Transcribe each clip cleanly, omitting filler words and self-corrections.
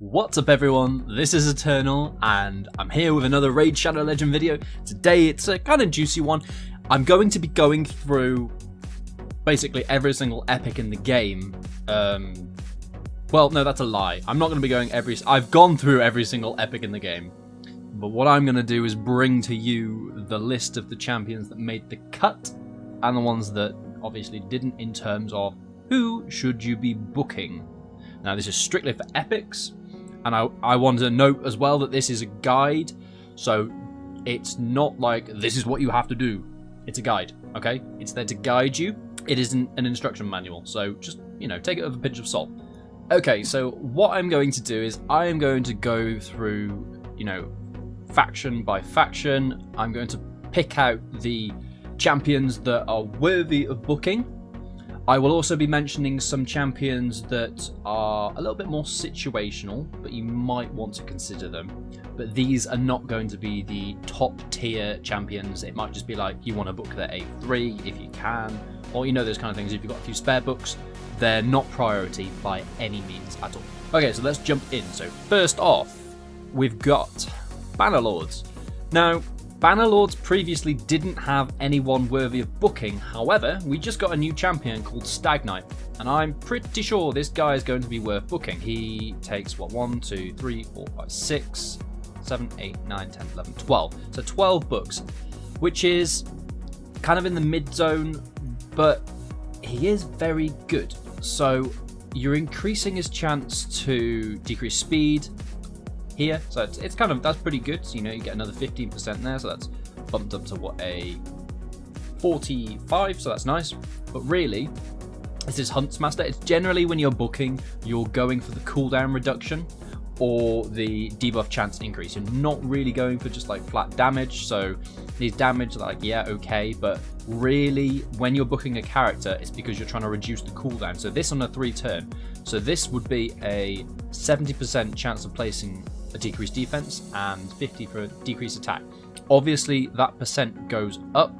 What's up everyone, this is Eternal, and I'm here with another Raid Shadow Legend video. Today it's a kind of juicy one. I'm going to be going through basically every single epic in the game. Well, no, that's a lie. I'm not going to be going I've gone through every single epic in the game. But what I'm going to do is bring to you the list of the champions that made the cut, and the ones that obviously didn't, in terms of who should you be booking. Now this is strictly for epics. And I want to note as well that this is a guide, so it's not like this is what you have to do. It's a guide, okay? It's there to guide you. It isn't an instruction manual, so just, take it with a pinch of salt. Okay, so what I'm going to do is I am going to go through, faction by faction. I'm going to pick out the champions that are worthy of booking. I will also be mentioning some champions that are a little bit more situational, but you might want to consider them. But these are not going to be the top tier champions. It might just be like you want to book their A3 if you can, or those kind of things. If you've got a few spare books, they're not priority by any means at all. Okay, so let's jump in. So first off, we've got Bannerlords. Now, Bannerlords previously didn't have anyone worthy of booking. However, we just got a new champion called Stag Knight, and I'm pretty sure this guy is going to be worth booking. He takes 1, 2, 3, 4, 5, 6, 7, 8, 9, 10, 11, 12. So 12 books, which is kind of in the mid zone, but he is very good. So you're increasing his chance to decrease speed here, so it's kind of, that's pretty good. So, you get another 15% there, so that's bumped up to a 45, so that's nice. But really, this is Huntsmaster. It's generally when you're booking, you're going for the cooldown reduction or the debuff chance increase. You're not really going for just like flat damage. So these damage, okay, but really when you're booking a character, it's because you're trying to reduce the cooldown. So this on a 3 turn, so this would be a 70% chance of placing a decreased defense and 50 for a decreased attack. Obviously that percent goes up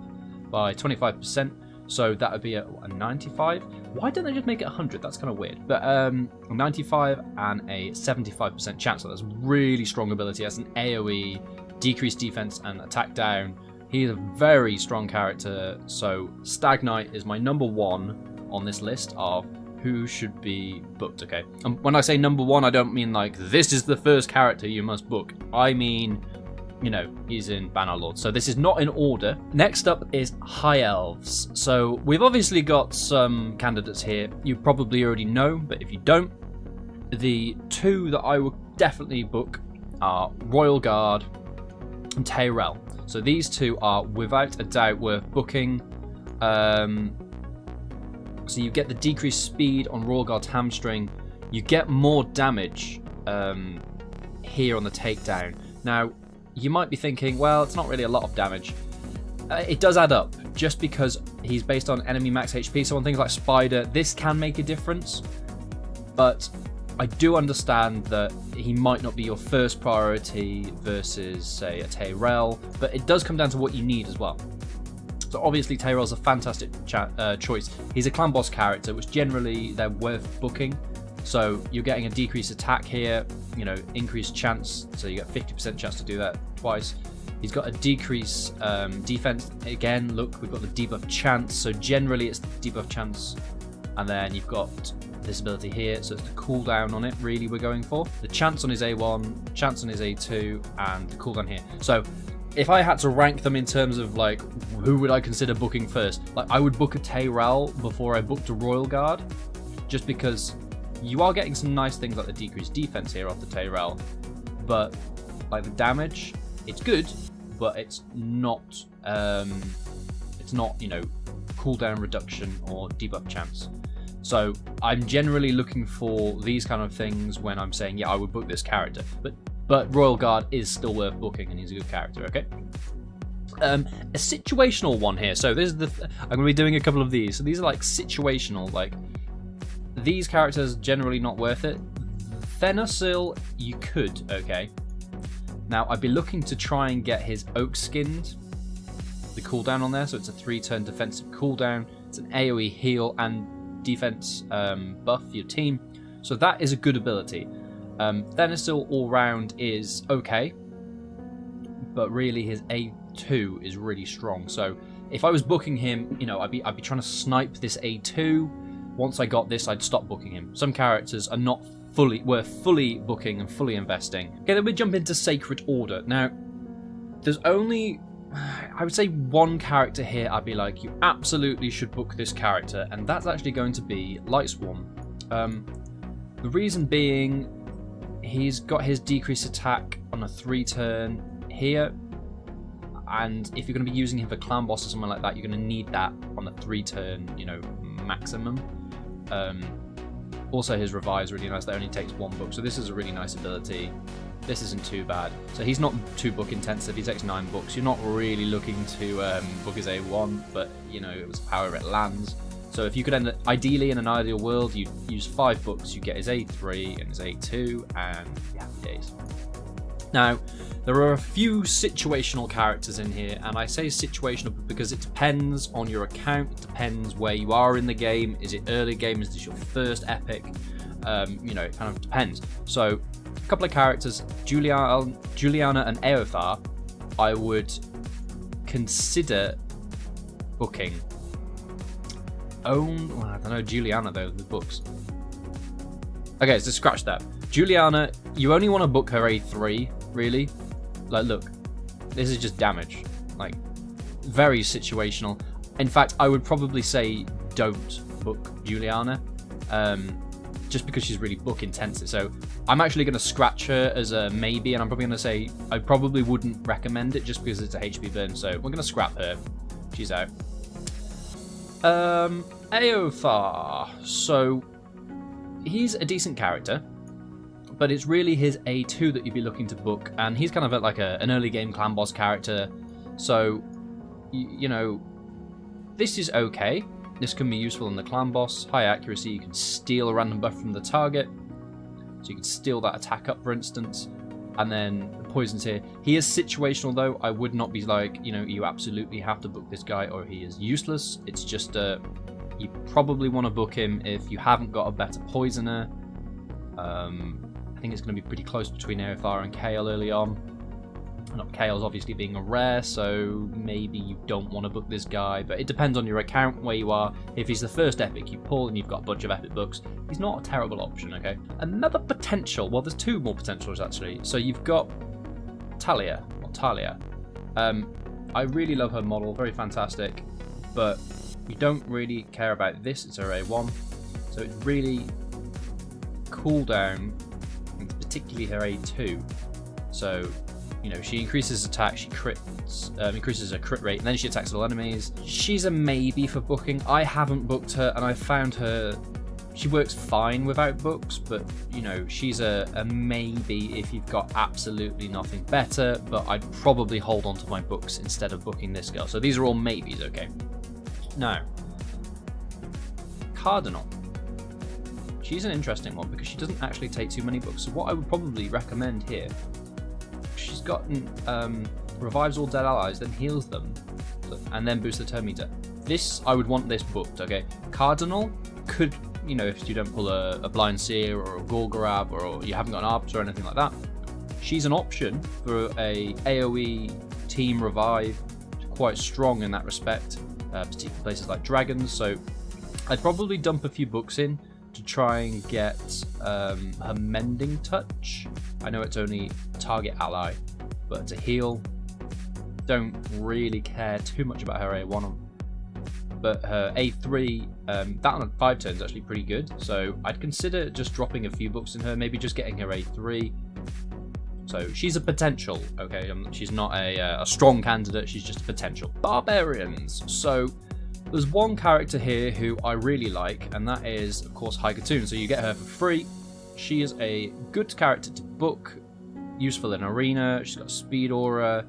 by 25%, so that would be a 95. Why don't they just make it 100? That's kind of weird. But 95 and a 75% chance. So that's really strong ability. That's an AoE, decreased defense and attack down. He's a very strong character. So Stag Knight is my number 1 on this list of who should be booked, okay? And when I say number 1, I don't mean like this is the first character you must book. I mean, he's in Bannerlord. So this is not in order. Next up is High Elves. So we've obviously got some candidates here you probably already know, but if you don't, the 2 that I would definitely book are Royal Guard and Tayrel. So these 2 are without a doubt worth booking. So you get the decreased speed on Royal Guard's hamstring. You get more damage here on the takedown. Now, you might be thinking, well, it's not really a lot of damage. It does add up, just because he's based on enemy max HP. So on things like Spider, this can make a difference. But I do understand that he might not be your first priority versus, say, a Tayrel. But it does come down to what you need as well. So obviously Tayrel's a fantastic choice. He's a clan boss character, which generally they're worth booking. So you're getting a decreased attack here, increased chance. So you get 50% chance to do that twice. He's got a decreased defense. Again, look, we've got the debuff chance. So generally it's the debuff chance. And then you've got this ability here. So it's the cooldown on it, really, we're going for. The chance on his A1, chance on his A2, and the cooldown here. So if I had to rank them in terms of like who would I consider booking first, like I would book a Tayrel before I booked a Royal Guard, just because you are getting some nice things like the decreased defense here off the Tayrel, but like the damage, it's good, but it's not cooldown reduction or debuff chance. So I'm generally looking for these kind of things when I'm saying, yeah, I would book this character, but Royal Guard is still worth booking, and he's a good character, okay? A situational one here. So this is I'm going to be doing a couple of these. So these are like situational, like these characters generally not worth it. Thenosil, you could, okay? Now I'd be looking to try and get his oak skinned, the cooldown on there. So it's a 3-turn defensive cooldown. It's an AoE heal and defense buff for your team. So that is a good ability. Thenastil all round is okay, but really his A2 is really strong. So if I was booking him, you know, I'd be trying to snipe this A2. Once I got this, I'd stop booking him. Some characters are not fully booking and fully investing. Okay, then we jump into Sacred Order. Now, there's only, I would say, one character here I'd be like, you absolutely should book this character, and that's actually going to be Lightsworn. The reason being, he's got his decreased attack on a 3-turn here, and if you're going to be using him for clan boss or something like that, you're going to need that on a 3-turn, you know, maximum. Also, his revive's really nice. That only takes 1 book, so this is a really nice ability. This isn't too bad. So he's not 2 book intensive. He takes 9 books. You're not really looking to book his A1, but you know, it was however it lands. So if you could end up, ideally in an ideal world, you'd use 5 books. You get his A3 and his A2, and yeah, days. Now, there are a few situational characters in here, and I say situational because it depends on your account, it depends where you are in the game. Is it early game? Is this your first epic? You know, it kind of depends. So, a couple of characters, Juliana and Eothar, I would consider booking. Well, I don't know, Juliana though, the books. Okay, so scratch that. Juliana, you only want to book her A3, really. Like, look, this is just damage. Like, very situational. In fact, I would probably say don't book Juliana, just because she's really book intensive. So I'm actually going to scratch her as a maybe, and I'm probably going to say I probably wouldn't recommend it just because it's a HP burn. So we're going to scrap her. She's out. Eothar. So he's a decent character, but it's really his A2 that you'd be looking to book, and he's kind of like an early game clan boss character. So, you know, this is okay. This can be useful in the clan boss. High accuracy, you can steal a random buff from the target. So you can steal that attack up, for instance. And then the poisons here. He is situational though. I would not be like, you know, you absolutely have to book this guy or he is useless. It's just, you probably want to book him if you haven't got a better poisoner. I think it's going to be pretty close between Eothar and Kale early on. Not Kale's obviously being a rare, so maybe you don't want to book this guy, but it depends on your account, where you are. If he's the first epic you pull and you've got a bunch of epic books, he's not a terrible option, okay? Another potential, well, there's 2 more potentials actually. So you've got Talia. I really love her model, very fantastic, but you don't really care about this. It's her A1, so it's really cooldown, particularly her A2. So, you know, she increases attack, she crits, increases her crit rate, and then she attacks all enemies. She's a maybe for booking. I haven't booked her, and I found her, she works fine without books, but, you know, she's a maybe if you've got absolutely nothing better, but I'd probably hold on to my books instead of booking this girl. So these are all maybes, okay? Now, Cardinal. She's an interesting one because she doesn't actually take too many books. So what I would probably recommend here, she's gotten revives all dead allies, then heals them, and then boosts the turn meter. This, I would want this booked, okay? Cardinal could, you know, if you don't pull a blind seer or a Gorgorab or you haven't got an arbiter or anything like that, she's an option for a AoE team revive, quite strong in that respect, particularly places like dragons. So I'd probably dump a few books in to try and get her Mending Touch. I know it's only target ally, but to heal, don't really care too much about her A1. But her A3, that on 5 turns is actually pretty good, so I'd consider just dropping a few books in her, maybe just getting her A3. So she's a potential, okay? She's not a strong candidate, she's just a potential. Barbarians. So there's one character here who I really like, and that is, of course, Khatun. So you get her for free. She is a good character to book, useful in arena. She's got speed aura,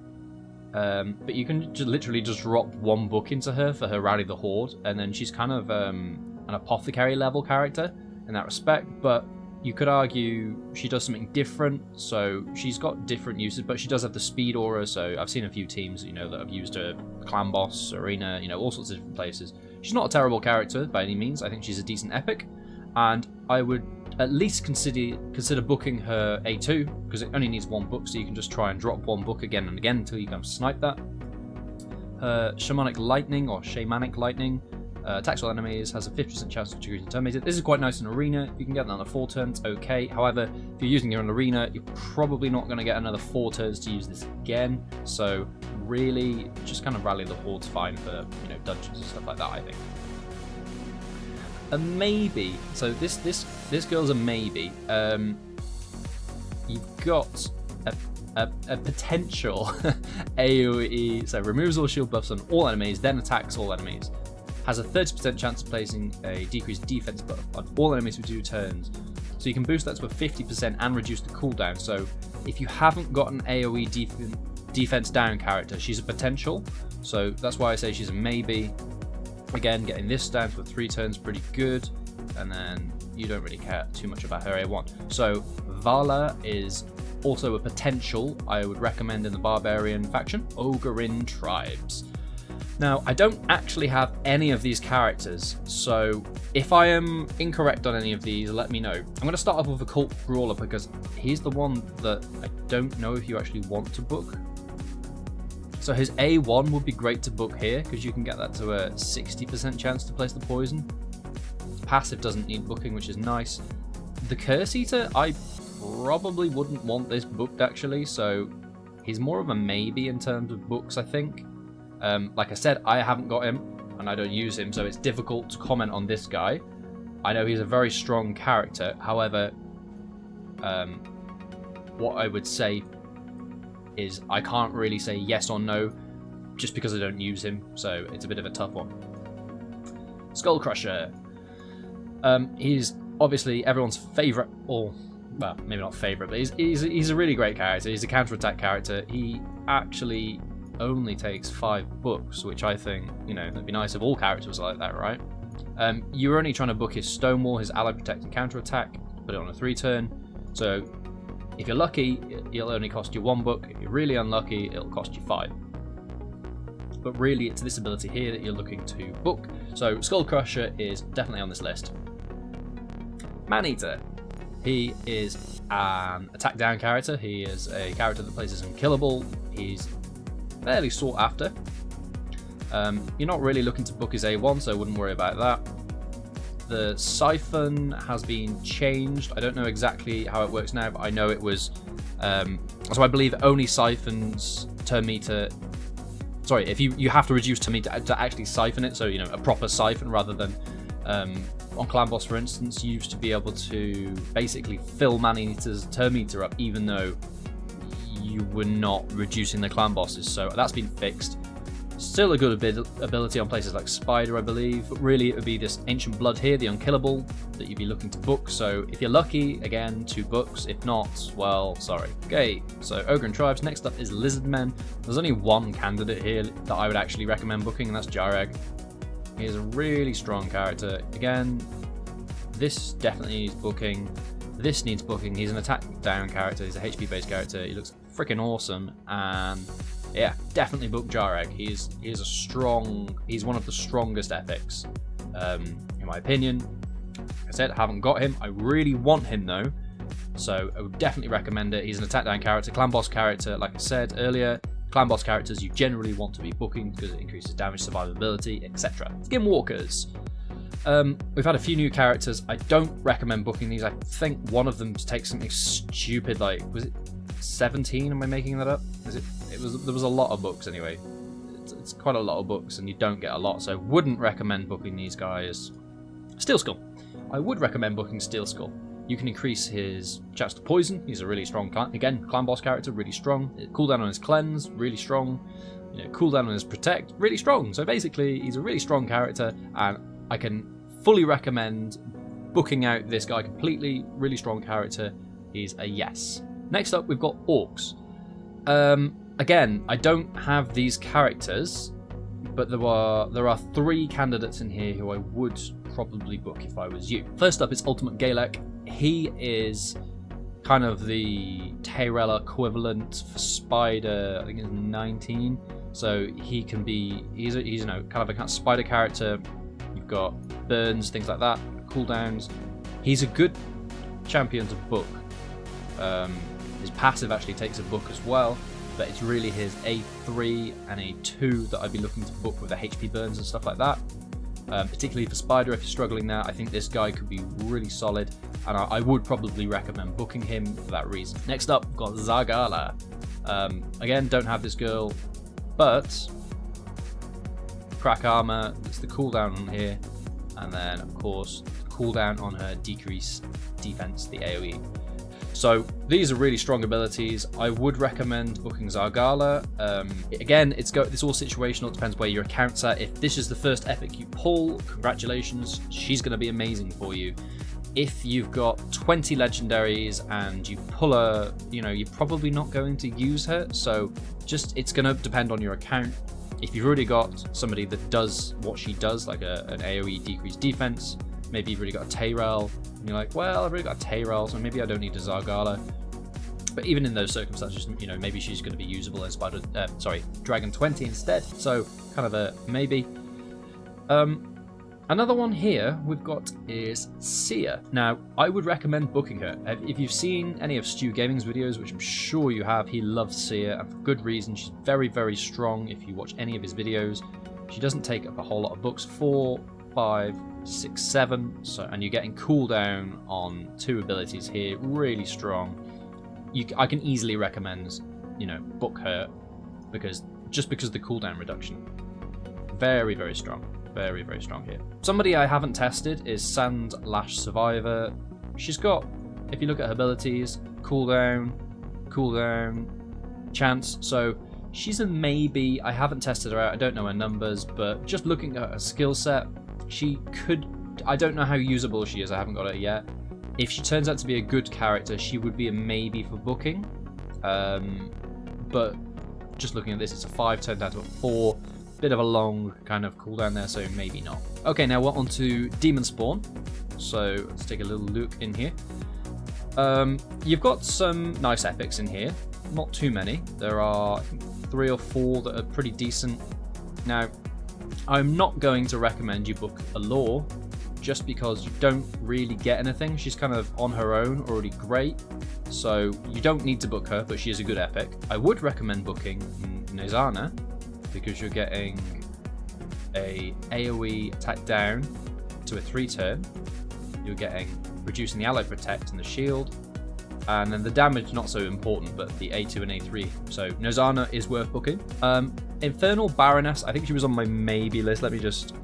but you can literally just drop 1 book into her for her Rally the Horde, and then she's kind of an apothecary level character in that respect. But you could argue she does something different, so she's got different uses, but she does have the speed aura. So I've seen a few teams, you know, that have used her clan boss, arena, you know, all sorts of different places. She's not a terrible character by any means. I think she's a decent epic, and I would at least consider booking her A2, because it only needs 1 book, so you can just try and drop 1 book again and again until you can snipe that. Her Shamanic Lightning attacks all enemies, has a 50% chance of decreasing turn meter. This is quite nice in arena. You can get that on a 4 turns, okay. However, if you're using it in arena, you're probably not going to get another 4 turns to use this again. So really, just kind of rally the horde's fine for dungeons and stuff like that, I think. A maybe. So this girl's a maybe. You've got a potential AoE. So removes all shield buffs on all enemies, then attacks all enemies. Has a 30% chance of placing a decreased defense buff on all enemies for 2 turns. So you can boost that to a 50% and reduce the cooldown. So if you haven't got an AoE defense down character, she's a potential. So that's why I say she's a maybe. Again, getting this down for 3 turns pretty good. And then you don't really care too much about her A1. So Vala is also a potential I would recommend in the Barbarian faction. Ogrein Tribes. Now, I don't actually have any of these characters, so if I am incorrect on any of these, let me know. I'm going to start off with Occult Brawler because he's the one that I don't know if you actually want to book. So his A1 would be great to book here because you can get that to a 60% chance to place the poison. His passive doesn't need booking, which is nice. The Curse Eater, I probably wouldn't want this booked actually, so he's more of a maybe in terms of books, I think. Like I said, I haven't got him, and I don't use him, so it's difficult to comment on this guy. I know he's a very strong character, however, what I would say is I can't really say yes or no, just because I don't use him, so it's a bit of a tough one. Skullcrusher. He's obviously everyone's favourite, or, well, maybe not favourite, but he's a really great character. He's a counter-attack character. He actually only takes 5 books, which I think, it'd be nice if all characters were like that, right? You're only trying to book his Stonewall, his Ally Protect and Counter Attack, put it on a 3 turn. So if you're lucky, it'll only cost you 1 book. If you're really unlucky, it'll cost you 5. But really, it's this ability here that you're looking to book. So Skullcrusher is definitely on this list. Maneater. He is an attack down character. He is a character that plays as unkillable. He's fairly sought after. You're not really looking to book his A1, so I wouldn't worry about that. The Siphon has been changed. I don't know exactly how it works now, but I know it was... so I believe only Siphons turn meter... Sorry, if you have to reduce turn meter to actually siphon it, so, a proper siphon rather than... on Clan Boss, for instance, you used to be able to basically fill Maneater's turn meter up, even though you were not reducing the Clan Bosses, so that's been fixed. Still a good ability on places like Spider, I believe, but really it would be this Ancient Blood here, the Unkillable, that you'd be looking to book. So if you're lucky, again, 2 books. If not, well, sorry. Okay, so Ogrein Tribes. Next up is Lizardmen. There's only 1 candidate here that I would actually recommend booking, and that's Jareg. He is a really strong character. Again, this definitely needs booking. This needs booking. He's an attack down character. He's a HP based character. He looks freaking awesome, and yeah, definitely book Jareg. He's one of the strongest epics, in my opinion. Like I said, I haven't got him. I really want him though, so I would definitely recommend it. He's an attack down character, clan boss character. Like I said earlier, clan boss characters you generally want to be booking because it increases damage, survivability, etc. Skinwalkers. We've had a few new characters. I don't recommend booking these. I think one of them takes something stupid like, was it 17? Am I making that up? There was a lot of books anyway. It's quite a lot of books and you don't get a lot, so I wouldn't recommend booking these guys. Steelskull. I would recommend booking Steelskull. You can increase his chance to poison. He's a really strong, again, clan boss character, really strong. Cooldown on his cleanse, really strong. Cooldown on his protect, really strong. So basically, he's a really strong character, and I can fully recommend booking out this guy completely. Really strong character. He's a yes. Next up, we've got Orcs. Again, I don't have these characters, but there are 3 candidates in here who I would probably book if I was you. First up is Ultimate Galek. He is kind of the Tayrel equivalent for Spider. I think it's 19. So he can be, he's kind of a spider character. You've got burns, things like that, cooldowns. He's a good champion to book. His passive actually takes a book as well, but it's really his A3 and A2 that I'd be looking to book with the HP burns and stuff like that. Particularly for Spider, if you're struggling there, I think this guy could be really solid, and I would probably recommend booking him for that reason. Next up, we've got Zargala. Again, don't have this girl, but crack armor, that's the cooldown on here, and then of course the cooldown on her decrease defense, the AoE. So these are really strong abilities. I would recommend booking Zargala. Again, it's all situational. It depends where your account's at. If this is the first epic you pull, congratulations, she's going to be amazing for you. If you've got 20 legendaries and you pull her, you're probably not going to use her. So it's going to depend on your account. If you've already got somebody that does what she does, like an AoE decreased defense, maybe you've already got a Tayrel, and you're like, well, I've already got a Tayrel, so maybe I don't need a Zargala. But even in those circumstances, maybe she's going to be usable as Dragon 20 instead. So kind of a maybe. Another one here we've got is Seer. Now, I would recommend booking her. If you've seen any of Stu Gaming's videos, which I'm sure you have, he loves Seer, and for good reason. She's very, very strong if you watch any of his videos. She doesn't take up a whole lot of books, 4, 5, 6, 7, and you're getting cooldown on 2 abilities here, really strong. I can easily recommend, book her, because of the cooldown reduction. Very, very strong. Very, very strong here. Somebody I haven't tested is Sandlash Survivor. She's got, if you look at her abilities, cooldown, chance. So she's a maybe. I haven't tested her out. I don't know her numbers, but just looking at her skill set, she could. I don't know how usable she is. I haven't got her yet. If she turns out to be a good character, she would be a maybe for booking. But just looking at this, it's a 5 turned down to a 4. Bit of a long kind of cooldown there, so maybe not. Okay, now we're on to Demon Spawn. So let's take a little look in here. You've got some nice epics in here. Not too many. There are, I think, 3 or 4 that are pretty decent. Now, I'm not going to recommend you book a lore, just because you don't really get anything. She's kind of on her own, already great. So you don't need to book her, but she is a good epic. I would recommend booking Nazana, because you're getting a AoE attack down to a 3 turn. You're getting reducing the ally protect and the shield, and then the damage not so important, but the A2 and A3. So Nazana is worth booking. Infernal Baroness, I think she was on my maybe list. Let me just,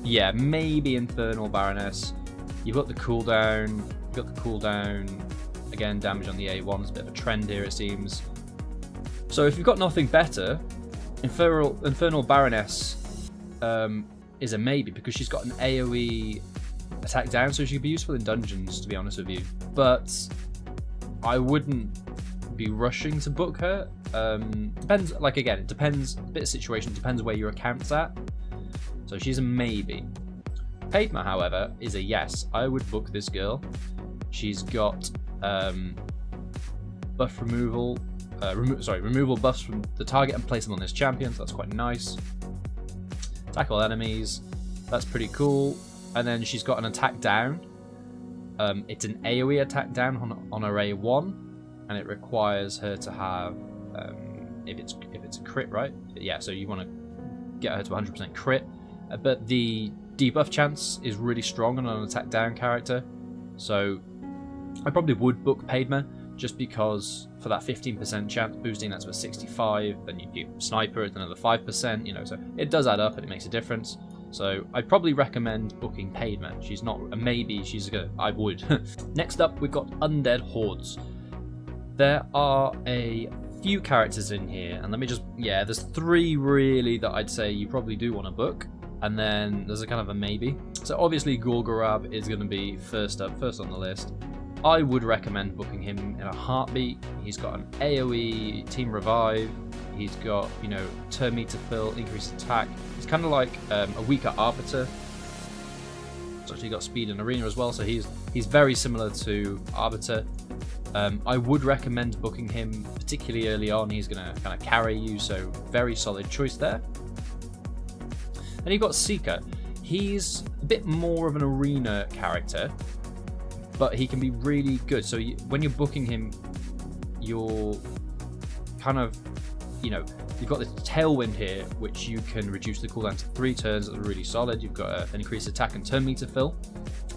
yeah, maybe Infernal Baroness. You've got the cooldown. Again, damage on the A1 is a bit of a trend here, it seems. So if you've got nothing better, Infernal Baroness is a maybe, because she's got an AoE attack down, so she could be useful in dungeons, to be honest with you. But I wouldn't be rushing to book her. Depends, like, again, it depends, a bit of situation, depends where your account's at. So she's a maybe. Peydma, however, is a yes. I would book this girl. She's got buff removal. Removal buffs from the target and place them on this champion, so that's quite nice. Tackle enemies, that's pretty cool. And then she's got an attack down. It's an AoE attack down on her A1, and it requires her to have, if it's a crit, right? Yeah, so you want to get her to 100% crit. But the debuff chance is really strong on an attack down character, so I probably would book Peydma, just because for that 15% chance, boosting that to a 65, then you sniper at another 5%, so it does add up and it makes a difference. So I'd probably recommend booking Peydma. She's not a maybe, she's a good, I would. Next up, we've got Undead Hordes. There are a few characters in here, and let me just, yeah, there's 3 really that I'd say you probably do want to book, and then there's a kind of a maybe. So obviously Gorgorab is going to be first on the list. I would recommend booking him in a heartbeat. He's got an AoE Team Revive. He's got, turn meter fill, increased attack. He's kind of like a weaker Arbiter. He's actually got speed and arena as well, so he's very similar to Arbiter. I would recommend booking him particularly early on. He's going to kind of carry you, so very solid choice there. Then you've got Seeker. He's a bit more of an arena character. but he can be really good. So when you're booking him, you're kind of, you know, you've got this tailwind here, which you can reduce the cooldown to 3 turns. That's really solid. You've got an increased attack and turn meter fill,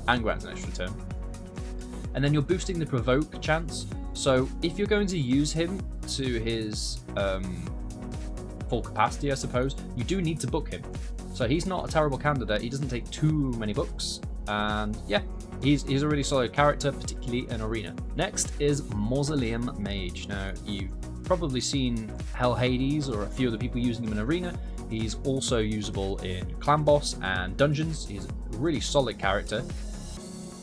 and grants an extra turn. And then you're boosting the provoke chance. So if you're going to use him to his full capacity, I suppose, you do need to book him. So he's not a terrible candidate. He doesn't take too many books, and yeah, he's a really solid character, particularly in Arena. Next is Mausoleum Mage. Now, you've probably seen Hell Hades or a few other people using him in Arena. He's also usable in Clan Boss and Dungeons. He's a really solid character.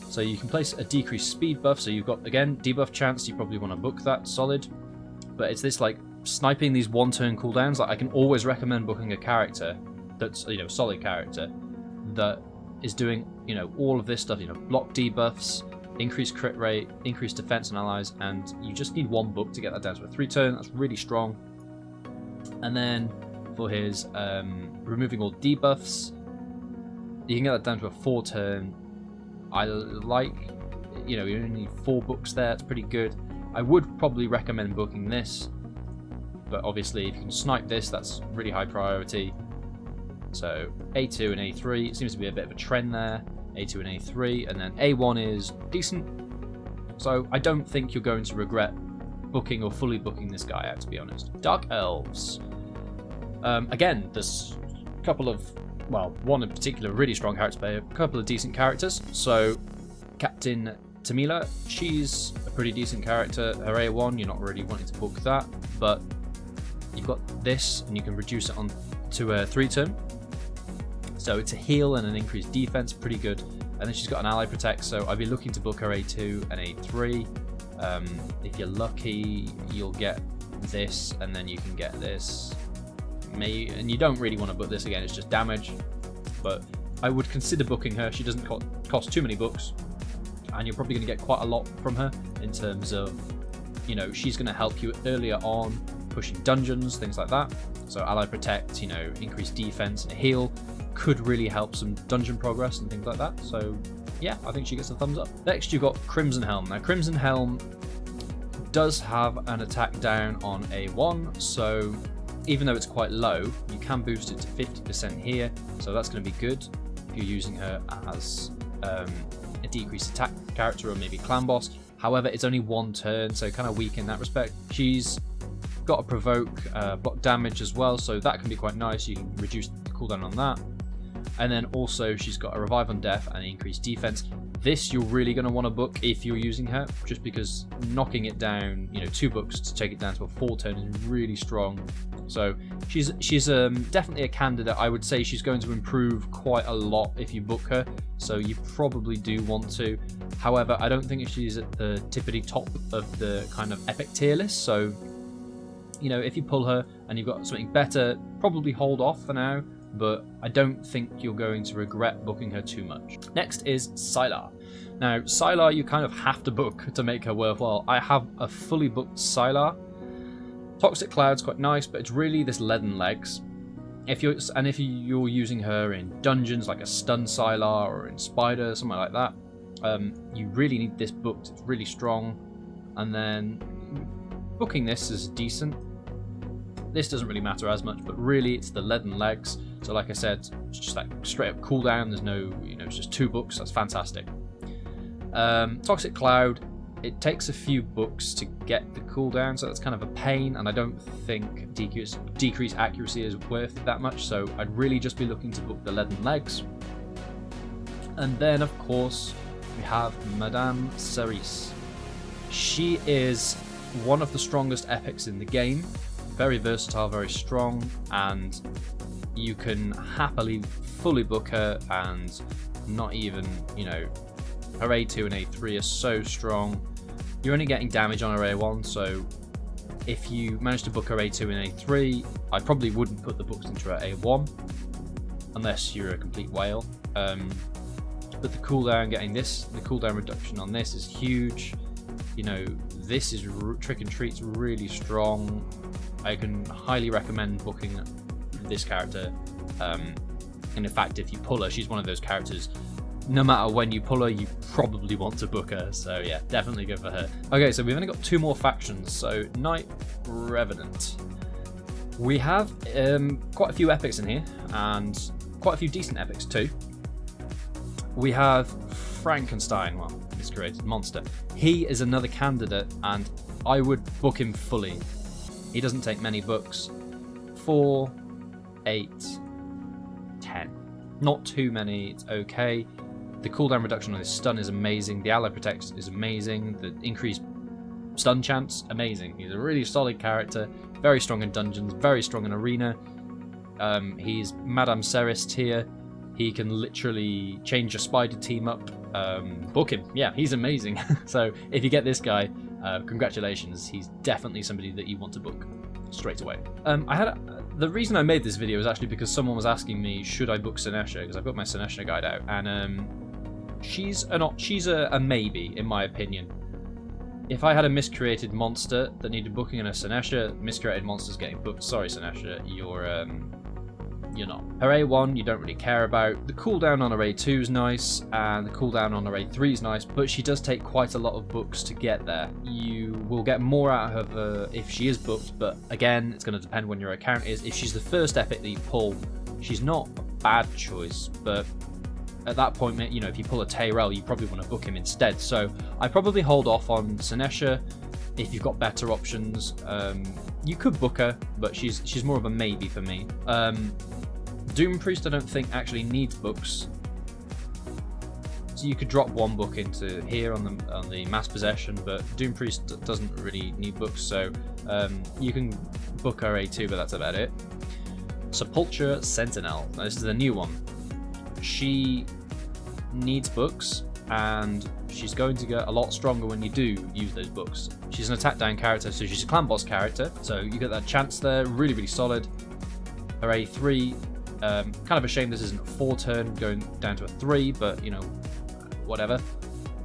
So you can place a decreased speed buff, so you've got, again, debuff chance. You probably want to book that, solid. But it's this, like, sniping these 1-turn cooldowns. Like, I can always recommend booking a character that's, you know, solid character that is doing, you know, all of this stuff, you know, block debuffs, increased crit rate, increased defense on allies, and you just need 1 book to get that down to a 3-turn. That's really strong. And then for his removing all debuffs, you can get that down to a 4-turn. I like, you know, you only need 4 books there. It's pretty good. I would probably recommend booking this, but obviously if you can snipe this, that's really high priority. So A2 and A3, it seems to be a bit of a trend there. A2 and A3, and then A1 is decent. So I don't think you're going to regret booking or fully booking this guy out, to be honest. Dark Elves. Again, there's a couple of, well, one in particular really strong character player, a couple of decent characters. So Captain Temila, she's a pretty decent character. Her A1, you're not really wanting to book that, but you've got this, and you can reduce it on to a 3-turn. So it's a heal and an increased defense, pretty good. And then she's got an ally protect, so I'd be looking to book her A2 and A3. If you're lucky, you'll get this, and then you can get this. And you don't really want to book this again, it's just damage. But I would consider booking her. She doesn't cost too many books, and you're probably going to get quite a lot from her in terms of, you know, she's going to help you earlier on, pushing dungeons, things like that. So ally protect, you know, increased defense and heal could really help some dungeon progress and things like that. So yeah, I think she gets a thumbs up. Next, you've got Crimson Helm. Now, Crimson Helm does have an attack down on A1, so even though it's quite low, you can boost it to 50% here, so that's going to be good if you're using her as a decreased attack character or maybe clan boss. However, it's only 1 turn, so kind of weak in that respect. She's got a provoke block damage as well, so that can be quite nice. You can reduce the cooldown on that. And then also she's got a revive on death and increased defense. This you're really going to want to book if you're using her, just because knocking it down, you know, 2 books to take it down to a 4-turn is really strong. So she's definitely a candidate. I would say she's going to improve quite a lot if you book her, so you probably do want to. However, I don't think she's at the tippity top of the kind of epic tier list, so, you know, if you pull her and you've got something better, probably hold off for now, but I don't think you're going to regret booking her too much. Next is Psylar. Now, Psylar you kind of have to book to make her worthwhile. I have a fully booked Psylar. Toxic Cloud's quite nice, but it's really this Leaden Legs. If you're using her in dungeons, like a Stun Psylar or in Spider, something like that, you really need this booked. It's really strong. And then booking this is decent. This doesn't really matter as much, but really it's the Leaden Legs. So like I said, it's just like straight up cooldown. There's no, you know, it's just 2 books. That's fantastic. Toxic Cloud, it takes a few books to get the cooldown, so that's kind of a pain, and I don't think decreased accuracy is worth it that much, so I'd really just be looking to book the Leaden Legs. And then, of course, we have Madame Serris. She is one of the strongest epics in the game. Very versatile, very strong, and you can happily fully book her and not even, you know, her A2 and A3 are so strong. You're only getting damage on her A1, so if you manage to book her A2 and A3, I probably wouldn't put the books into her A1 unless you're a complete whale. But the cooldown, getting this, the cooldown reduction on this is huge. You know, this is Trick and Treat's really strong. I can highly recommend booking this character. And in fact, if you pull her, she's one of those characters no matter when you pull her, you probably want to book her. So yeah, definitely go for her. Okay, so we've only got 2 more factions. So Knight Revenant. We have quite a few epics in here, and quite a few decent epics too. We have Frankenstein, well, Miscreated Monster. He is another candidate, and I would book him fully. He doesn't take many books. 4, 8, 10. Not too many, it's okay. The cooldown reduction on his stun is amazing. The ally protect is amazing. The increased stun chance, amazing. He's a really solid character. Very strong in dungeons, very strong in arena. He's Madame Serris tier. He can literally change your spider team up. Book him. Yeah, he's amazing. So if you get this guy, congratulations. He's definitely somebody that you want to book straight away. The reason I made this video is actually because someone was asking me, should I book Sinesha? Because I've got my Sinesha guide out, and she's a maybe, in my opinion. If I had a Miscreated Monster that needed booking in a Sinesha, Miscreated Monster's getting booked. Sorry, Sinesha, you're not. Her A1 you don't really care about. The cooldown on her A2 is nice, and the cooldown on her A3 is nice, but she does take quite a lot of books to get there. You will get more out of her if she is booked, but again, it's going to depend when your account is. If she's the first epic that you pull, she's not a bad choice, but at that point, you know, if you pull a Tayrel, you probably want to book him instead. So I probably hold off on Sinesha. If you've got better options, you could book her, but she's more of a maybe for me. Doom Priest I don't think actually needs books, so you could drop 1 book into here on the mass possession, but Doom Priest doesn't really need books, so you can book her A2, but that's about it. Sepulcher Sentinel. Now, this is a new one. She needs books, and she's going to get a lot stronger when you do use those books. She's an attack down character, so she's a clan boss character, so you get that chance there. Really, really solid. Her A3, kind of a shame this isn't a 4 turn, going down to a 3, but you know, whatever.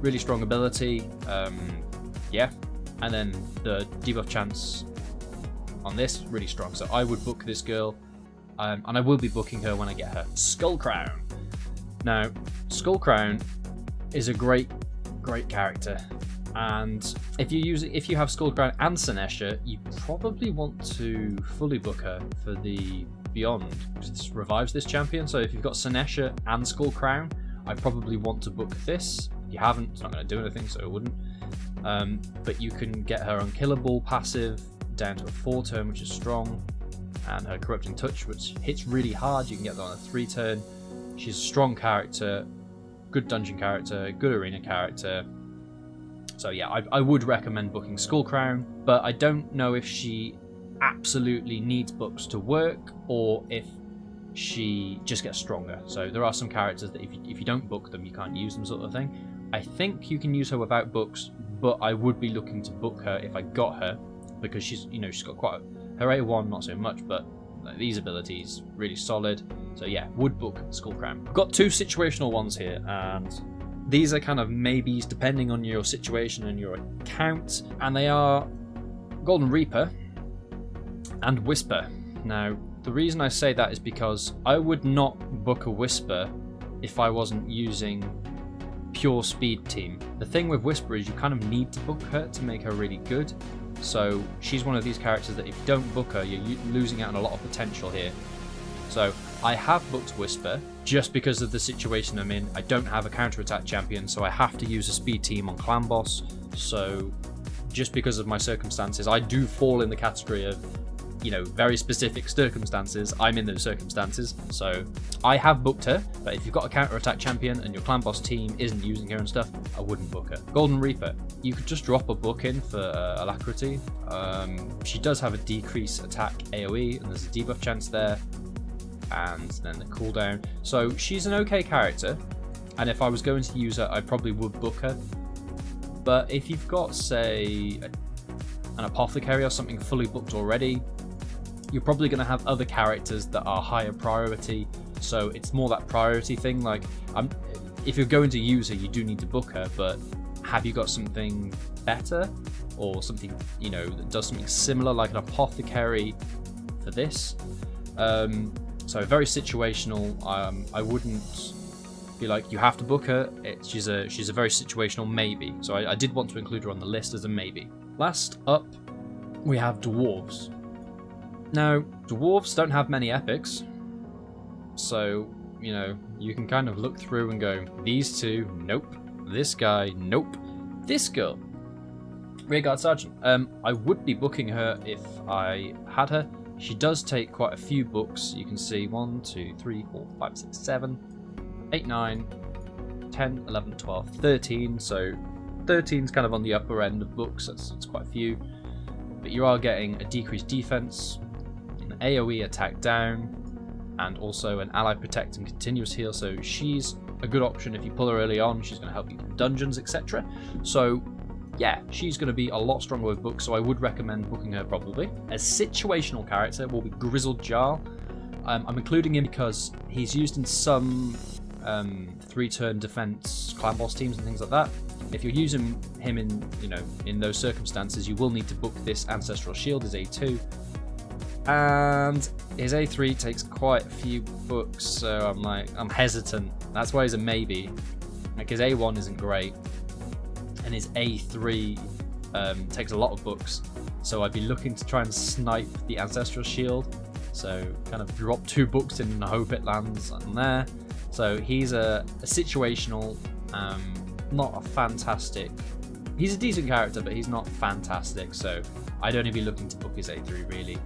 Really strong ability, yeah. And then the debuff chance on this, really strong. So I would book this girl, and I will be booking her when I get her. Skullcrown. Now, Skullcrown is a great character, and if you have Skullcrown and Sinesha, you probably want to fully book her for the Beyond, because this revives this champion. So if you've got Sinesha and Skullcrown, I probably want to book this. If you haven't, it's not going to do anything, so it wouldn't. But you can get her unkillable passive down to a 4 turn, which is strong, and her Corrupting Touch, which hits really hard. You can get that on a 3 turn. She's a strong character, good dungeon character, good arena character. So yeah, I would recommend booking Skullcrown, but I don't know if she absolutely needs books to work, or if she just gets stronger. So there are some characters that if you don't book them, you can't use them, sort of thing. I think you can use her without books, but I would be looking to book her if I got her, because she's got quite her A1 not so much, but these abilities really solid. So yeah, would book Skullcrown. I've got 2 situational ones here, and these are kind of maybes depending on your situation and your account, and they are Golden Reaper and Whisper. Now, the reason I say that is because I would not book a Whisper if I wasn't using pure speed team. The thing with Whisper is you kind of need to book her to make her really good. So she's one of these characters that if you don't book her, you're losing out on a lot of potential here. So I have booked Whisper just because of the situation I'm in. I don't have a counter-attack champion, so I have to use a speed team on Clan Boss. So just because of my circumstances, I do fall in the category of, very specific circumstances. I'm in those circumstances, so I have booked her. But if you've got a counter-attack champion and your Clan Boss team isn't using her and stuff, I wouldn't book her. Golden Reaper, you could just drop a book in for Alacrity. She does have a decrease attack AoE, and there's a debuff chance there, and then the cooldown. So she's an okay character, and if I was going to use her, I probably would book her. But if you've got, say, an Apothecary or something fully booked already, you're probably going to have other characters that are higher priority, so it's more that priority thing. Like, if you're going to use her, you do need to book her, but have you got something better, or something that does something similar, like an Apothecary for this? So very situational. I wouldn't be like, you have to book her. She's a very situational maybe. So I did want to include her on the list as a maybe. Last up, we have dwarves. Now, dwarves don't have many epics, so, you know, you can kind of look through and go, these two, nope. This guy, nope. This girl, Rearguard Sergeant. I would be booking her if I had her. She does take quite a few books. You can see 1, 2, 3, 4, 5, 6, 7, 8, 9, 10, 11, 12, 13. So 13's kind of on the upper end of books. That's quite a few. But you are getting a decreased defense, an AoE attack down, and also an ally protect and continuous heal. So she's a good option if you pull her early on. She's going to help you in dungeons, etc. So yeah, she's going to be a lot stronger with books, so I would recommend booking her probably. A situational character will be Grizzled Jarl. I'm including him because he's used in some 3-turn defense clan boss teams and things like that. If you're using him in those circumstances, you will need to book this Ancestral Shield as A2. And his A3 takes quite a few books, so I'm hesitant. That's why he's a maybe. Like, his A1 isn't great, and his A3 takes a lot of books, so I'd be looking to try and snipe the Ancestral Shield. So kind of drop 2 books in and hope it lands on there. So he's a situational, not a fantastic. He's a decent character, but he's not fantastic. So I'd only be looking to book his A3 really.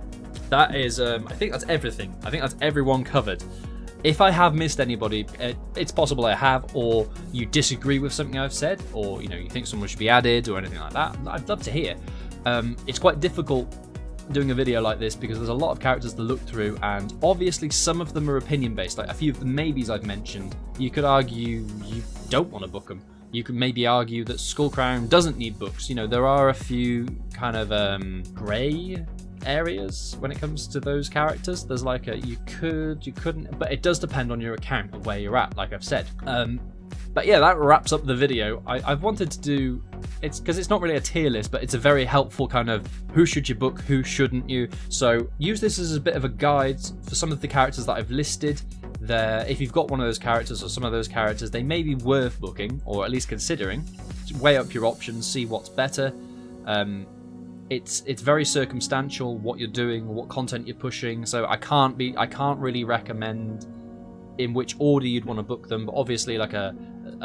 That is, I think that's everything. I think that's everyone covered. If I have missed anybody, it's possible I have, or you disagree with something I've said, or you think someone should be added or anything like that. I'd love to hear. It's quite difficult doing a video like this because there's a lot of characters to look through, and obviously some of them are opinion based. Like a few of the maybes I've mentioned, you could argue you don't want to book them. You could maybe argue that Skullcrown doesn't need books. There are a few kind of grey areas when it comes to those characters. There's like a you couldn't, but it does depend on your account of where you're at, like I've said. But yeah, that wraps up the video. I've wanted to do, it's because it's not really a tier list, but it's a very helpful kind of who should you book, who shouldn't you. So use this as a bit of a guide for some of the characters that I've listed there. If you've got one of those characters or some of those characters, they may be worth booking, or at least considering. Weigh up your options, see what's better. It's very circumstantial what you're doing, what content you're pushing. So I can't really recommend in which order you'd want to book them. But obviously, like a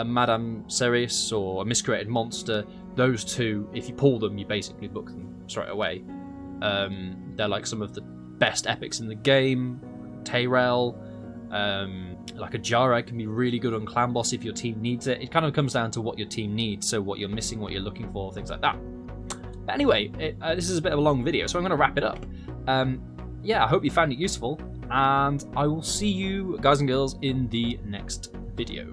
Madame Serris or a Miscreated Monster, those two, if you pull them, you basically book them straight away. They're like some of the best epics in the game. Tayrel, like a Jareg can be really good on clan boss if your team needs it. It kind of comes down to what your team needs, so what you're missing, what you're looking for, things like that. But anyway, this is a bit of a long video, so I'm going to wrap it up. Yeah, I hope you found it useful, and I will see you, guys and girls, in the next video.